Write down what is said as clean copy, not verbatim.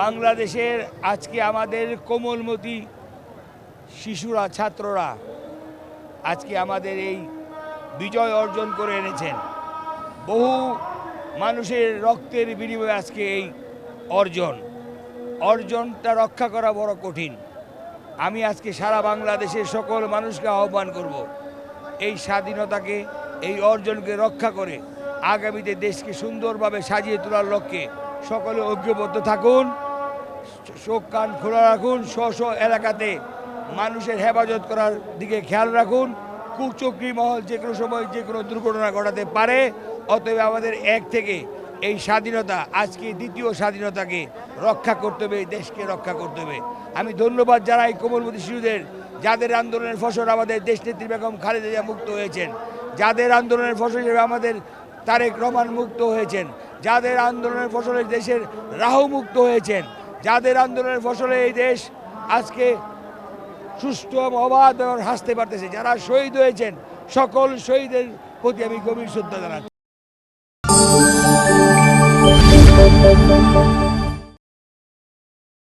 বাংলাদেশের আজকে আমাদের কোমলমতি শিশুরা, ছাত্ররা আজকে আমাদের এই বিজয় অর্জন করে এনেছেন। বহু মানুষের রক্তের বিনিময়ে আজকে এই অর্জনটা রক্ষা করা বড় কঠিন। আমি আজকে সারা বাংলাদেশের সকল মানুষকে আহ্বান করব, এই স্বাধীনতাকে, এই অর্জনকে রক্ষা করে আগামীতে দেশকে সুন্দরভাবে সাজিয়ে তোলার লক্ষ্যে সকলে ঐক্যবদ্ধ থাকুন, চোখ কান খোলা রাখুন, স্ব এলাকাতে মানুষের হেফাজত করার দিকে খেয়াল রাখুন। কুচক্রী মহল যে কোনো সময় যে কোনো দুর্ঘটনা ঘটাতে পারে, অতএব আমাদের এক থেকে এই স্বাধীনতা, আজকে দ্বিতীয় স্বাধীনতাকে রক্ষা করতে হবে, দেশকে রক্ষা করতে হবে। আমি ধন্যবাদ জানাই কোমলমতি শিশুদের, যাদের আন্দোলনের ফসল আমাদের দেশনেত্রী বেগম খালেদা জিয়া মুক্ত হয়েছেন, যাদের আন্দোলনের ফসল হিসেবে আমাদের তারেক রহমান মুক্ত হয়েছেন, যাদের আন্দোলনের ফসলে দেশের রাহু মুক্ত হয়েছেন, যাদের আন্দোলনের ফসলে এই দেশ আজকে সুষ্ঠু অবাধ হাসতে পারতেছে, যারা শহীদ হয়েছেন, সকল শহীদের প্রতি আমি গভীর শ্রদ্ধা জানাচ্ছি।